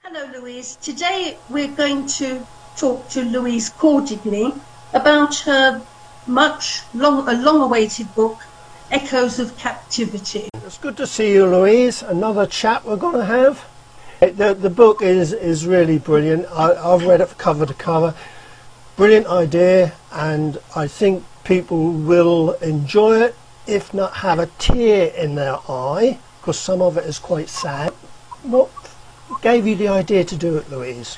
Hello, Louise. Today we're going to talk to Louise Cordigley about her long-awaited book, Echoes of Captivity. It's good to see you, Louise. Another chat we're going to have. The book is really brilliant. I've read it cover to cover. Brilliant idea, and I think people will enjoy it, if not have a tear in their eye, because some of it is quite sad. What gave you the idea to do it, Louise?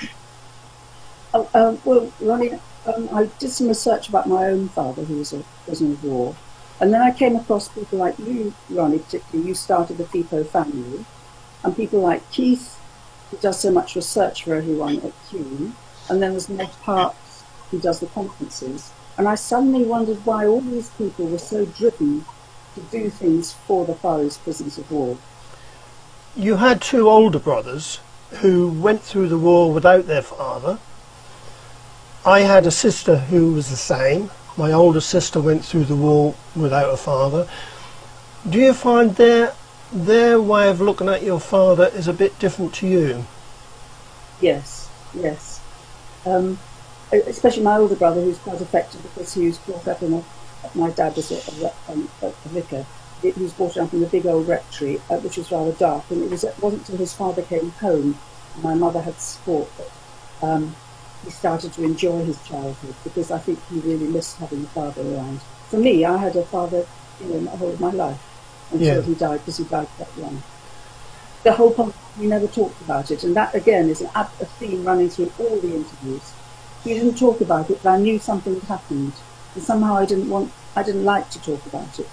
Well, Ronnie, I did some research about my own father, who was a prisoner of war, and then I came across people like you, Ronnie, particularly. You started the FIPO family, and people like Keith, who does so much research for everyone at Kew, and then there's Ned Parks, who does the conferences. And I suddenly wondered why all these people were so driven to do things for the Far East prisoners of war. You had two older brothers who went through the war without their father. I had a sister who was the same. My older sister went through the war without a father. Do you find their way of looking at your father is a bit different to you? Yes, yes. Especially my older brother, who's quite affected because he was brought up in my dad was a vicar. He was brought up in the big old rectory, which was rather dark, and it wasn't until his father came home and my mother had support that he started to enjoy his childhood, because I think he really missed having a father around. For me, I had a father, the whole of my life until he died, because he died quite young. The whole point, we never talked about it, and that again is a theme running through all the interviews. We didn't talk about it, but I knew something had happened, and somehow I didn't like to talk about it.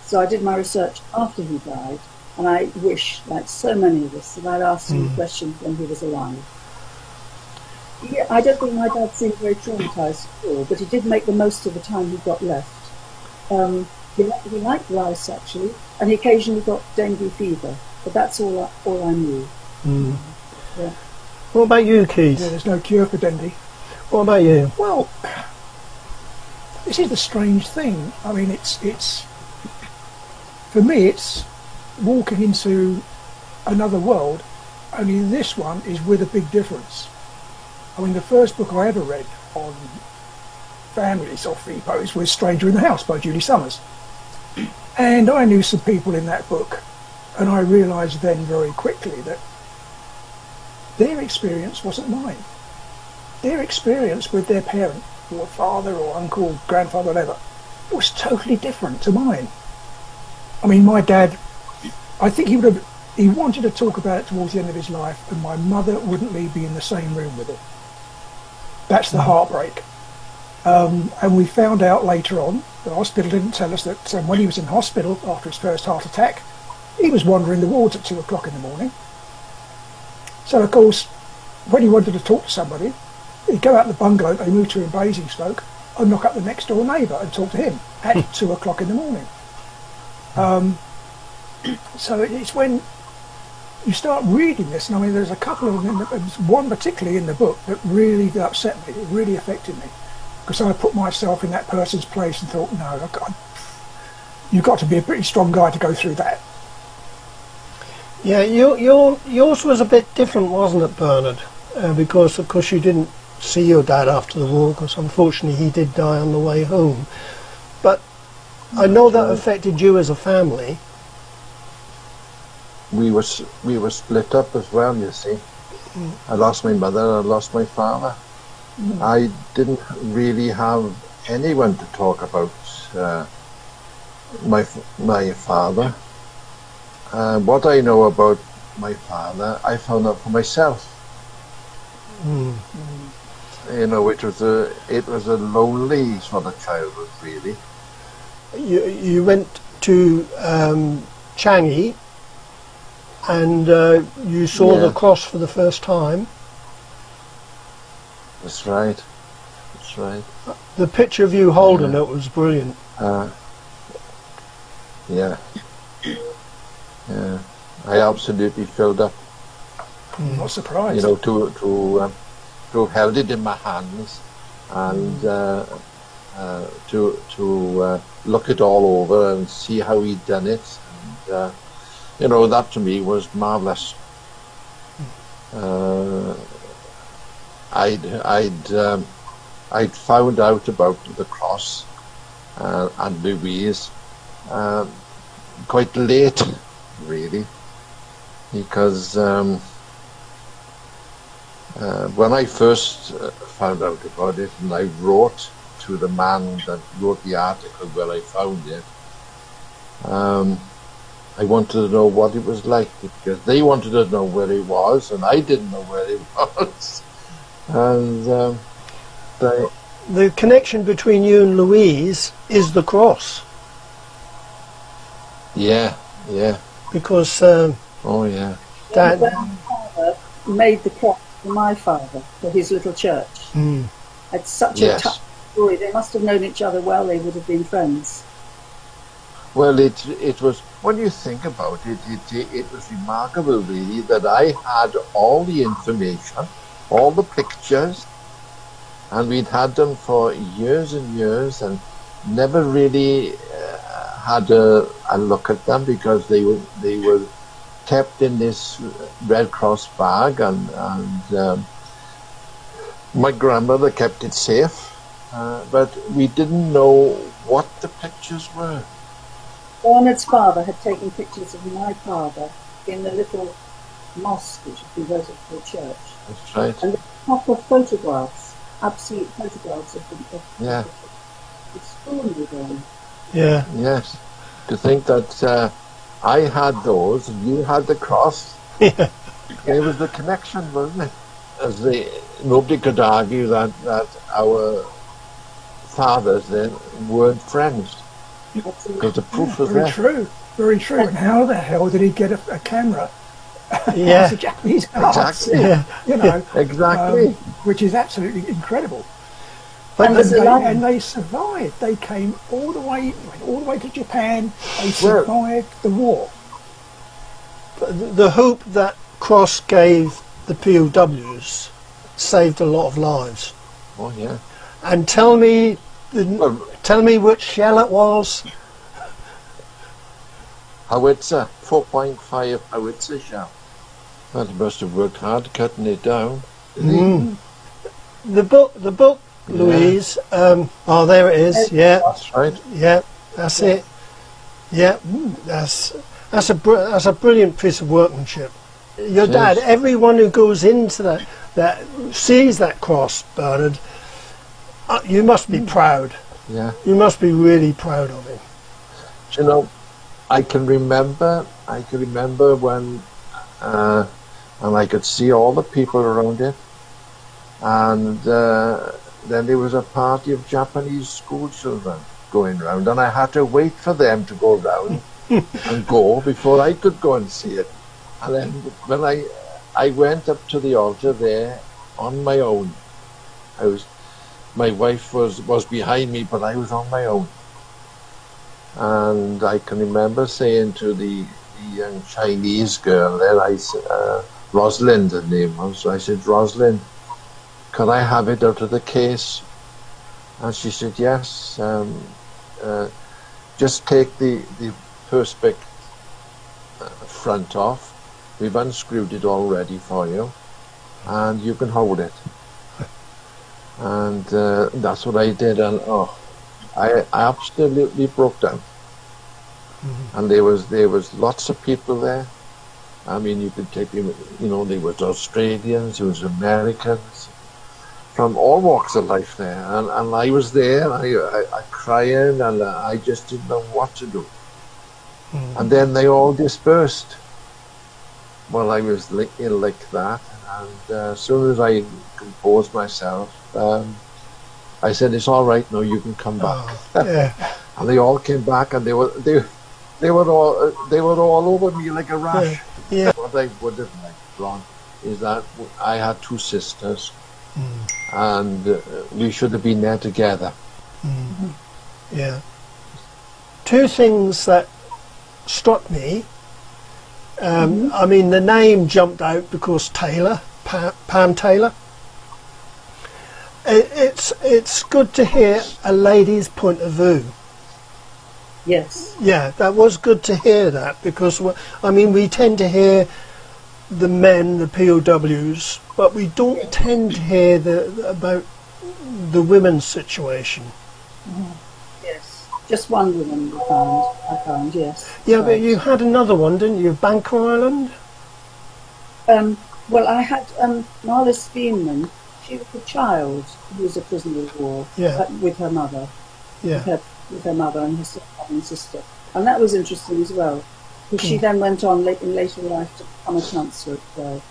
So I did my research after he died, and I wish, like so many of us, that I'd asked him questions when he was alive. Yeah, I don't think my dad seemed very traumatised at all, but he did make the most of the time he got left. He liked rice, actually, and he occasionally got dengue fever, but that's all I knew. Yeah. What about you, Keith? Yeah, there's no cure for dengue. What about you? Well, this is the strange thing. I mean, it's for me, it's walking into another world, only this one is with a big difference. I mean, the first book I ever read on families of FIPOs was Stranger in the House by Julie Summers. And I knew some people in that book, and I realised then very quickly that their experience wasn't mine. Their experience with their parent, or father, or uncle, grandfather, whatever, was totally different to mine. I mean, my dad, I think he wanted to talk about it towards the end of his life, and my mother wouldn't leave me in the same room with him. That's the heartbreak. And we found out later on, the hospital didn't tell us that when he was in hospital after his first heart attack, he was wandering the wards at 2 o'clock in the morning. So, of course, when he wanted to talk to somebody, he'd go out the bungalow they moved to in Basingstoke and knock up the next door neighbour and talk to him at 2 o'clock in the morning. So it's when you start reading this, and I mean, there's a couple of them, one particularly in the book that really upset me, it really affected me, because I put myself in that person's place and thought, no, you've got to be a pretty strong guy to go through that. Yeah, yours was a bit different, wasn't it, Bernard? Because, of course, you didn't see your dad after the war, because unfortunately he did die on the way home. But I know that affected you as a family. We were split up as well, you see. I lost my mother, I lost my father. I didn't really have anyone to talk about my father. What I know about my father, I found out for myself. You know, it was a lonely sort of childhood, really. You went to Changi, and you saw the cross for the first time. That's right. That's right. The picture of you holding it was brilliant. Yeah. I absolutely filled up. Not surprised. You know, to have held it in my hands and to look it all over and see how he'd done it. And, you know, that to me was marvellous. I'd found out about the cross and Louise quite late, really, because when I first found out about it, and I wrote to the man that wrote the article where I found it, I wanted to know what it was like, because they wanted to know where it was, and I didn't know where it was. And the connection between you and Louise is the cross. Yeah. Because Oh, yeah. Dad. My father made the cross for my father, for his little church. It's such a tough story. They must have known each other well. They would have been friends. Well, it was, when you think about it, it was remarkable, really, that I had all the information, all the pictures, and we'd had them for years and years, and never really had a look at them, because they were kept in this Red Cross bag, and my grandmother kept it safe, but we didn't know what the pictures were. Bernard's father had taken pictures of my father in the little mosque which had converted to a church. That's right. And the proper photographs, absolute photographs of Yeah. extraordinary going. Yeah. Yes. To think that I had those and you had the cross. Yeah. It was the connection, wasn't it? Nobody could argue that our fathers then weren't friends, because the proof was Very there. true. Very true. And how the hell did he get a camera? Yeah. As a Japanese artist, Exactly. Yeah. you know, Exactly. which is absolutely incredible. But And they survived. They came all the way to Japan. They survived the war. the hope that Cross gave the POWs saved a lot of lives. Oh, yeah. And tell me which shell it was. Howitzer, 4.5 howitzer shell. Well, he must have worked hard cutting it down. The book, Louise. Oh, there it is. Yeah, That's right. yeah, that's it. Yeah, that's a brilliant piece of workmanship. Your dad, Yes. everyone who goes into that sees that cross, Bernard, you must be proud. Yeah. You must be really proud of him. You know, I can remember when, and I could see all the people around it, and then there was a party of Japanese school children going round, and I had to wait for them to go round and go before I could go and see it. And then when I went up to the altar there on my own, my wife was behind me, but I was on my own. And I can remember saying to the young Chinese girl there, Rosalind, her name was, I said, Rosalind, could I have it out of the case? And she said, yes, just take the perspex front off. We've unscrewed it already for you, and you can hold it. And that's what I did, and I absolutely broke down. And there was lots of people there. I mean, you could take, there was Australians, there was Americans, from all walks of life there. And I was there, I crying, and I just didn't know what to do. And then they all dispersed. Well, I was ill like that, and as soon as I composed myself, I said, "It's all right now. You can come back." Yeah. And they all came back, and they were all over me like a rash. Yeah. What I would have liked, Ron, is that I had two sisters, and we should have been there together. Yeah. Two things that struck me. I mean, the name jumped out because Taylor, Pam Taylor. It's good to hear a lady's point of view. Yes. Yeah, that was good to hear that, because I mean, we tend to hear the men, the POWs, but we don't tend to hear about the women's situation. Yes, just one woman I found, yes. Yeah, Right. but you had another one, didn't you? Banker Island? Well, I had Marla Speenman. She was a child who was a prisoner of war Yeah. with her mother, Yeah. with her mother and her brother and sister. And that was interesting as well, because she then went on in later life to become a counsellor as well,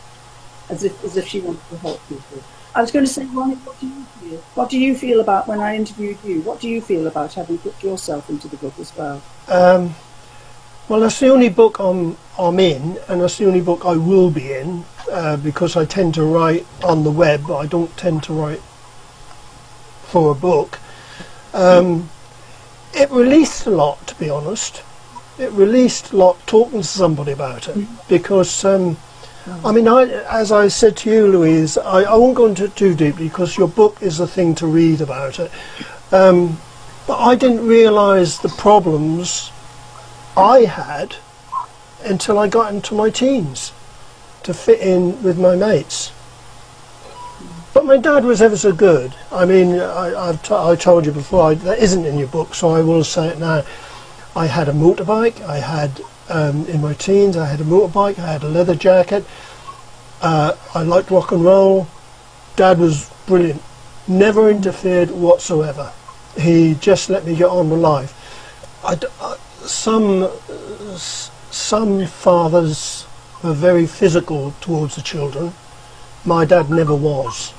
as if she wanted to help people. I was going to say, Ronnie, what do you feel? What do you feel about when I interviewed you? What do you feel about having put yourself into the book as well? Well, that's the only book I'm in, and that's the only book I will be in, because I tend to write on the web, but I don't tend to write for a book. It released a lot, to be honest. It released a lot talking to somebody about it, because, I mean, as I said to you, Louise, I won't go into it too deeply, because your book is the thing to read about it. But I didn't realise the problems I had until I got into my teens to fit in with my mates. But my dad was ever so good. I mean, I told you before, that isn't in your book, so I will say it now. I had a motorbike. I had, in my teens, I had a motorbike. I had a leather jacket. I liked rock and roll. Dad was brilliant. Never interfered whatsoever. He just let me get on with life. Some fathers are very physical towards the children. My dad never was.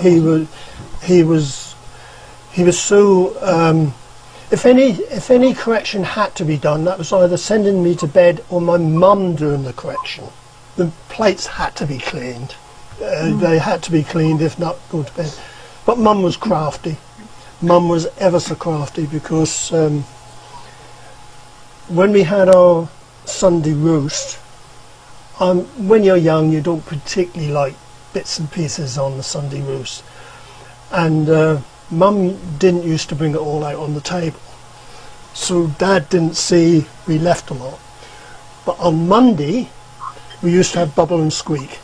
He was so. If any correction had to be done, that was either sending me to bed or my mum doing the correction. The plates had to be cleaned. They had to be cleaned, if not go to bed. But mum was crafty. Mum was ever so crafty, because when we had our Sunday roast, when you're young you don't particularly like bits and pieces on the Sunday roast, and Mum didn't used to bring it all out on the table, so Dad didn't see we left a lot. But on Monday we used to have bubble and squeak.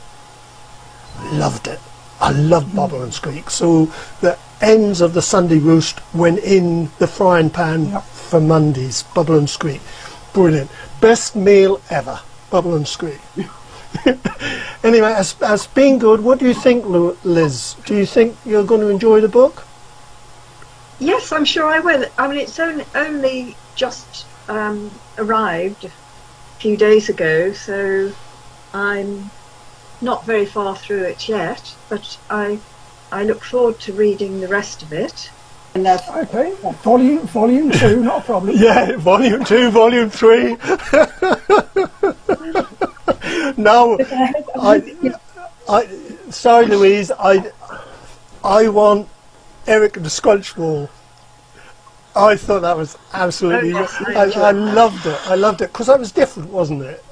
Loved it. I loved bubble and squeak. So the ends of the Sunday roast went in the frying pan for Mondays. Bubble and squeak. Brilliant. Best meal ever. Bubble and squeak. Anyway, as being good, what do you think, Liz? Do you think you're going to enjoy the book? Yes, I'm sure I will. I mean, it's only just arrived a few days ago, so I'm not very far through it yet, but I look forward to reading the rest of it. Okay, volume 2, not a problem. Yeah, volume 2, volume 3. No, sorry, Louise, I want Eric and the Scrunchball. I thought that was absolutely, I loved it. I loved it, because that was different, wasn't it?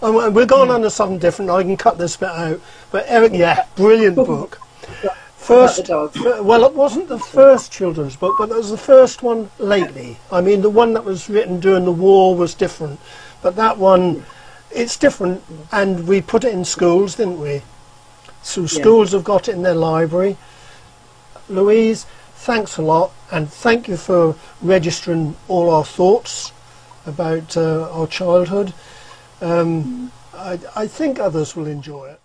And we're going on to something different. I can cut this bit out. But Eric, yeah, brilliant book. First, well, it wasn't the first children's book, but it was the first one lately. I mean, the one that was written during the war was different, but that one, it's different, and we put it in schools, didn't we? So schools have got it in their library. Louise, thanks a lot, and thank you for registering all our thoughts about our childhood. I think others will enjoy it.